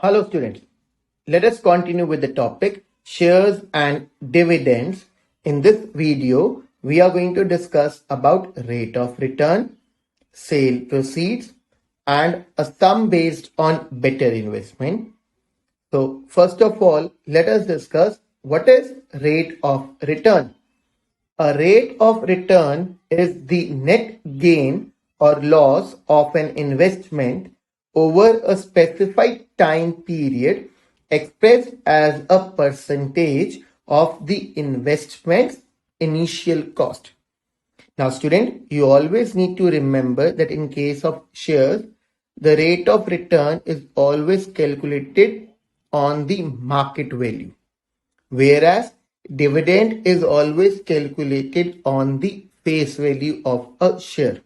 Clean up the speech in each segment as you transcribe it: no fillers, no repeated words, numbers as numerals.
Hello students, let us continue with the topic shares and dividends. In this video, we are going to discuss about rate of return, sale proceeds and a sum based on better investment. So first of all, let us discuss what is rate of return. A rate of return is the net gain or loss of an investment over a specified time period expressed as a percentage of the investment's initial cost. Now, student, you always need to remember that in case of shares, the rate of return is always calculated on the market value, whereas dividend is always calculated on the face value of a share.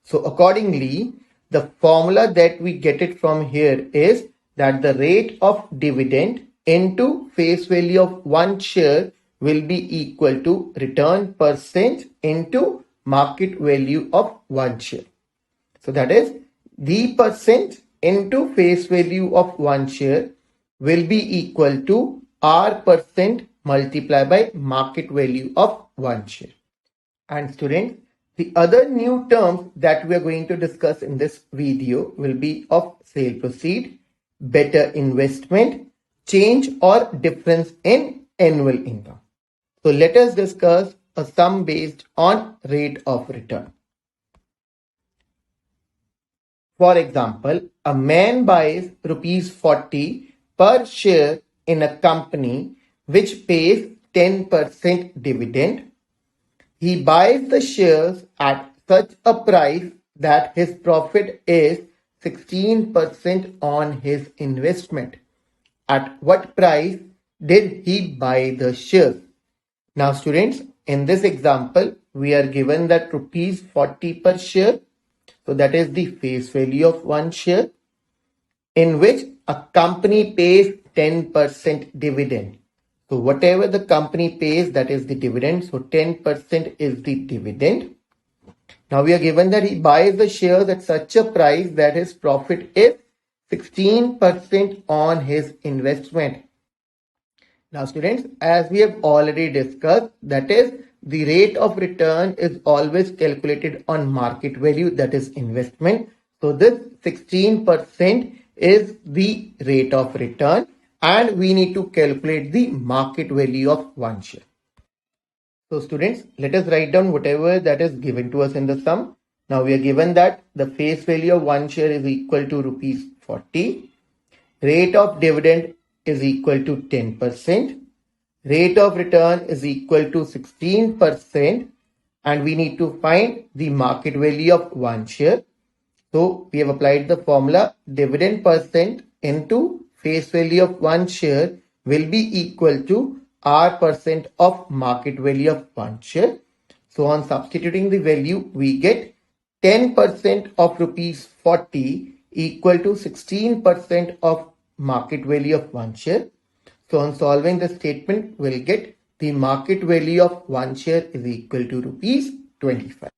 So accordingly, the formula that we get it from here is that the rate of dividend into face value of one share will be equal to return percent into market value of one share. So that is the percent into face value of one share will be equal to R percent multiplied by market value of one share. And students, the other new terms that we are going to discuss in this video will be of sale proceed, better investment, change or difference in annual income. So let us discuss a sum based on rate of return. For example, a man buys rupees 40 per share in a company which pays 10% dividend. He buys the shares at such a price that his profit is 16% on his investment. At what price did he buy the shares? Now students, in this example, we are given that rupees 40 per share. So that is the face value of one share in which a company pays 10% dividend. So whatever the company pays, that is the dividend. So 10% is the dividend. Now we are given that he buys the shares at such a price that his profit is 16% on his investment. Now students, as we have already discussed, that is the rate of return is always calculated on market value, that is investment. So this 16% is the rate of return and we need to calculate the market value of one share. So students, let us write down whatever that is given to us in the sum. Now we are given that the face value of one share is equal to rupees 40. Rate of dividend is equal to 10%. Rate of return is equal to 16%. And we need to find the market value of one share. So we have applied the formula dividend percent into face value of one share will be equal to R percent of market value of one share. So on substituting the value, we get 10% of rupees 40 equal to 16% of market value of one share. So on solving the statement, we'll get the market value of one share is equal to rupees 25.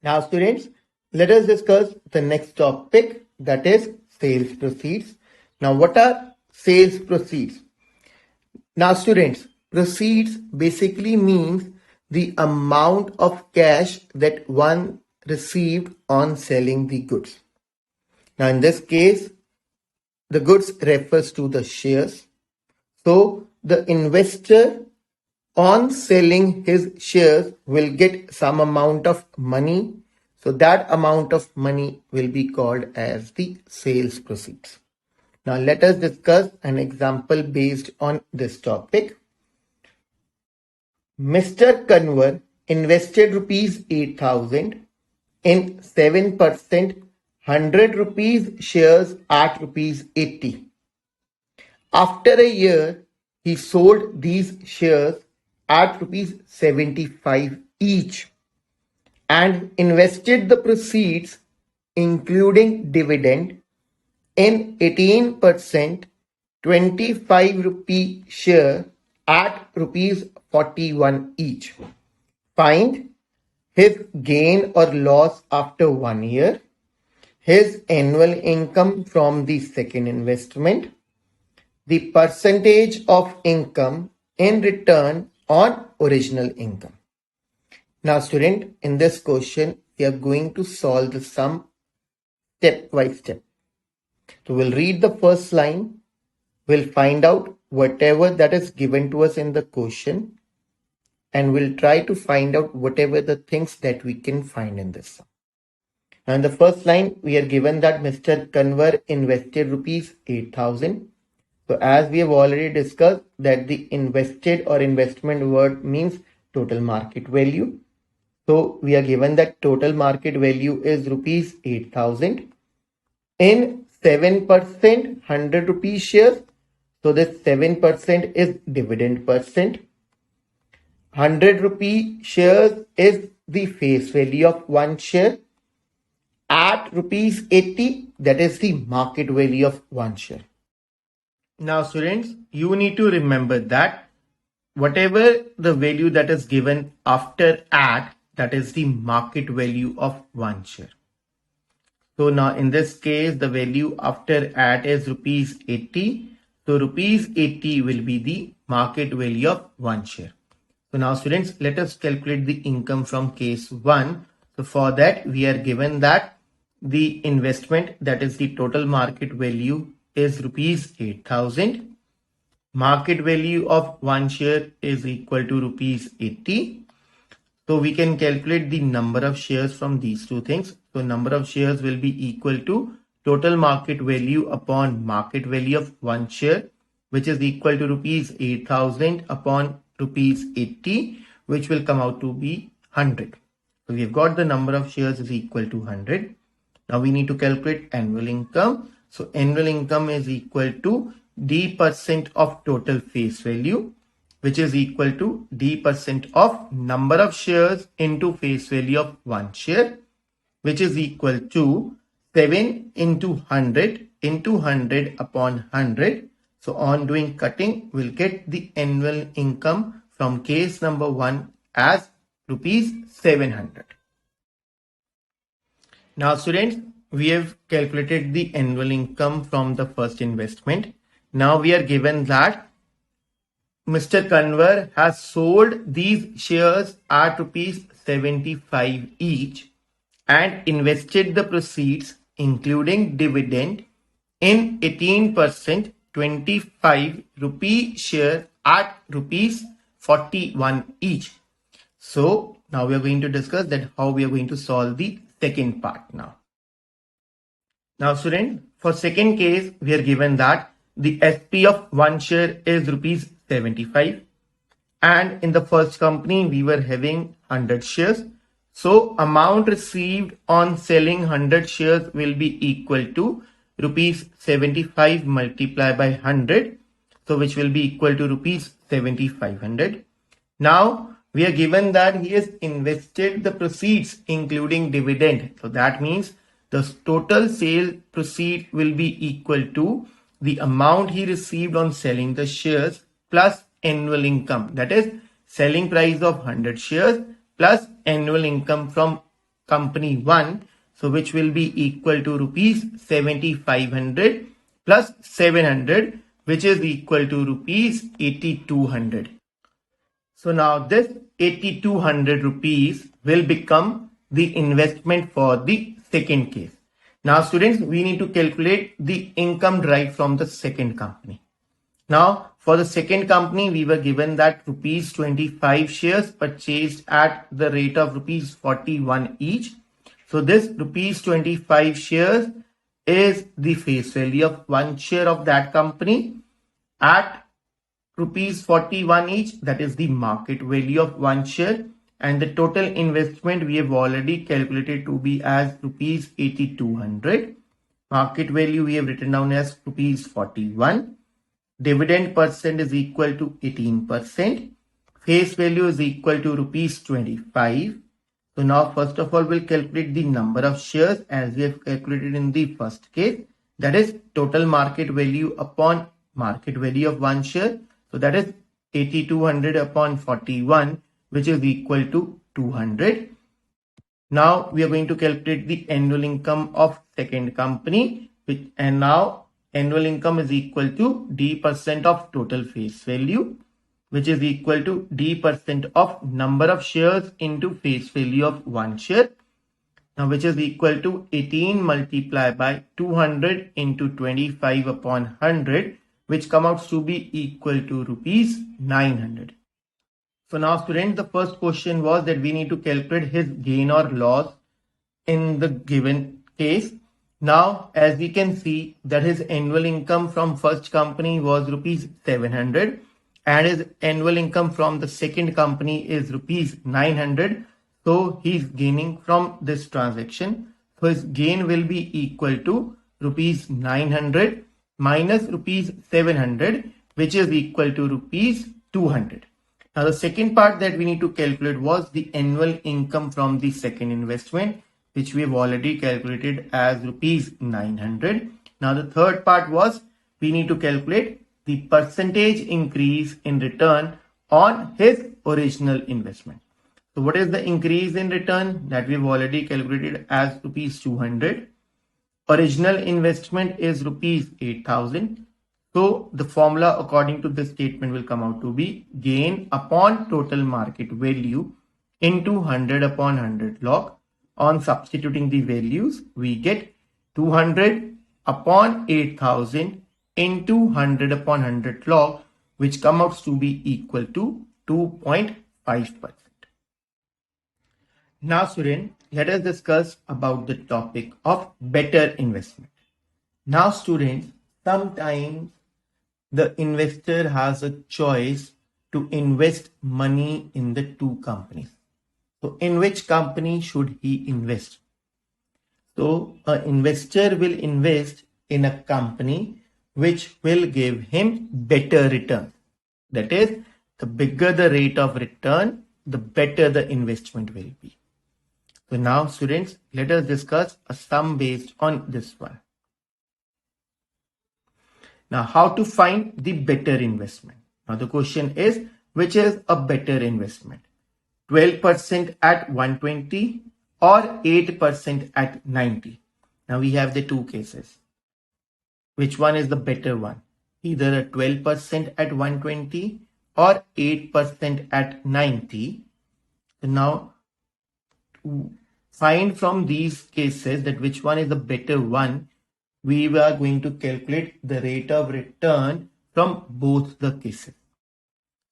Now students, let us discuss the next topic, that is sales proceeds. Now what are sales proceeds? Now students, proceeds basically means the amount of cash that one received on selling the goods. Now in this case, the goods refers to the shares. So the investor on selling his shares will get some amount of money. So that amount of money will be called as the sales proceeds. Now let us discuss an example based on this topic. Mr. Kanwar invested rupees 8,000 in 7% 100 rupees shares at rupees 80. After a year, he sold these shares at rupees 75 each and invested the proceeds including dividend in 18% 25 rupee share at rupees 41 each. Find his gain or loss after 1 year, his annual income from the second investment, the percentage of income in return on original income. Now student, in this question, we are going to solve the sum step by step. So we'll read the first line, we'll find out whatever that is given to us in the question, and we'll try to find out whatever the things that we can find in this sum. Now in the first line, we are given that Mr. Kanwar invested rupees 8,000. So as we have already discussed that the invested or investment word means total market value. So we are given that total market value is rupees 8,000 in 7% 100 rupees shares. So this 7% is dividend percent. 100 rupee shares is the face value of one share at rupees 80, that is the market value of one share. Now students, you need to remember that whatever the value that is given after add, that is the market value of one share. So now in this case, the value after add is rupees 80. So rupees 80 will be the market value of one share. So now students, let us calculate the income from case 1. So for that, we are given that the investment, that is the total market value, is rupees 8,000. Market value of one share is equal to rupees 80. So we can calculate the number of shares from these two things. So number of shares will be equal to total market value upon market value of one share, which is equal to rupees 8,000 upon rupees 80, which will come out to be 100. So we've got the number of shares is equal to 100. Now we need to calculate annual income. So annual income is equal to D percent of total face value, which is equal to D percent of number of shares into face value of one share, which is equal to 7 into 100 into 100 upon 100. So on doing cutting, we'll get the annual income from case number 1 as rupees 700. Now students, we have calculated the annual income from the first investment. Now we are given that Mr. Kanwar has sold these shares at rupees 75 each and invested the proceeds including dividend in 18% 25 rupee share at rupees 41 each. So now we are going to discuss that how we are going to solve the second part now. Now student, for second case, we are given that the SP of one share is rupees 75 and in the first company we were having 100 shares. So amount received on selling 100 shares will be equal to rupees 75 multiplied by 100. So which will be equal to rupees 7,500. Now we are given that he has invested the proceeds including dividend. So that means the total sale proceed will be equal to the amount he received on selling the shares plus annual income, that is selling price of 100 shares plus annual income from company 1, so which will be equal to rupees 7,500 plus 700, which is equal to rupees 8,200. So now this 8,200 rupees will become the investment for the second case. Now students, we need to calculate the income derived from the second company. Now for the second company, we were given that rupees 25 shares purchased at the rate of rupees 41 each. So this rupees 25 shares is the face value of one share of that company at rupees 41 each, that is the market value of one share, and the total investment we have already calculated to be as rupees 8,200. Market value we have written down as rupees 41. Dividend percent is equal to 18%. Face value is equal to rupees 25. So now first of all we'll calculate the number of shares as we have calculated in the first case, that is total market value upon market value of one share. So that is 8,200 upon 41, which is equal to 200. Now we are going to calculate the annual income of second company, and now annual income is equal to D% of total face value, which is equal to D% of number of shares into face value of one share. Now, which is equal to 18 multiplied by 200 into 25 upon 100, which comes out to be equal to rupees 900. So now, students, the first question was that we need to calculate his gain or loss in the given case. Now, as we can see that his annual income from first company was rupees 700 and his annual income from the second company is rupees 900. So he's gaining from this transaction. So his gain will be equal to rupees 900 minus rupees 700, which is equal to rupees 200. Now the second part that we need to calculate was the annual income from the second investment, which we have already calculated as rupees 900. Now the third part was we need to calculate the percentage increase in return on his original investment. So what is the increase in return that we've already calculated as rupees 200? Original investment is rupees 8,000. So the formula according to this statement will come out to be gain upon total market value into 100 upon 100 log. On substituting the values, we get 200 upon 8,000 into 100 upon 100 log, which comes out to be equal to 2.5%. Now, student, let us discuss about the topic of better investment. Now, students, sometimes the investor has a choice to invest money in the two companies. So in which company should he invest? So an investor will invest in a company which will give him better return. That is, the bigger the rate of return, the better the investment will be. So now, students, let us discuss a sum based on this one. Now, how to find the better investment? Now, the question is, which is a better investment? 12% at 120 or 8% at 90? Now, we have the two cases. Which one is the better one? Either a 12% at 120 or 8% at 90. So now, find from these cases that which one is the better one, we are going to calculate the rate of return from both the cases.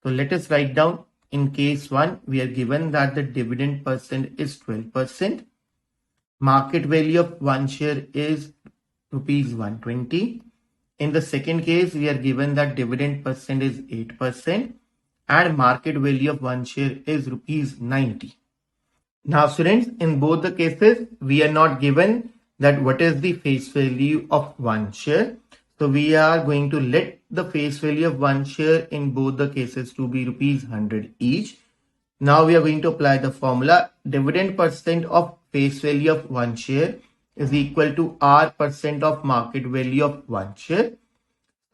So let us write down. In case 1, we are given that the dividend percent is 12%. Market value of one share is rupees 120. In the second case, we are given that dividend percent is 8% and market value of one share is rupees 90. Now, students, in both the cases, we are not given that what is the face value of one share. So we are going to let the face value of one share in both the cases to be rupees 100 each. Now we are going to apply the formula. Dividend percent of face value of one share is equal to R percent of market value of one share.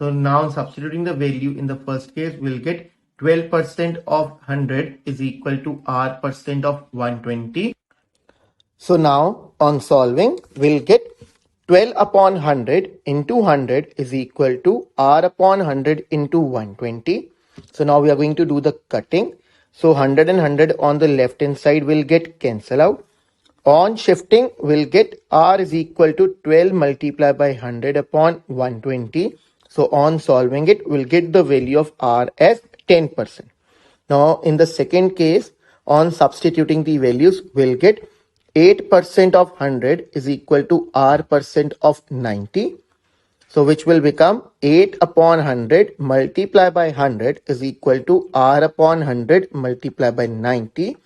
So now substituting the value in the first case, we'll get 12% of 100 is equal to R percent of 120. So now on solving, we'll get 12 upon 100 into 100 is equal to R upon 100 into 120. So now we are going to do the cutting. So 100 and 100 on the left hand side will get cancel out. On shifting, we'll get R is equal to 12 multiplied by 100 upon 120. So on solving it, we'll get the value of R as 10%. Now in the second case, on substituting the values, we'll get 8% of 100 is equal to R percent of 90. So which will become 8 upon 100 multiplied by 100 is equal to R upon 100 multiplied by 90.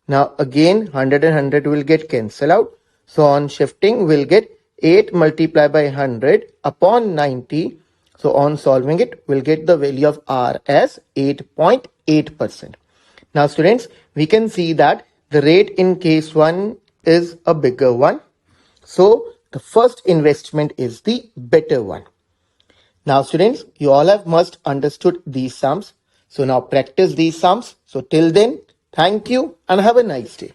Now again 100 and 100 will get cancelled out. So on shifting we'll get 8 multiplied by 100 upon 90. So on solving it we'll get the value of R as 8.8%. Now students, we can see that the rate in case 1 is a bigger one. So the first investment is the better one. Now students, you all have must understood these sums. So now practice these sums. So till then, thank you and have a nice day.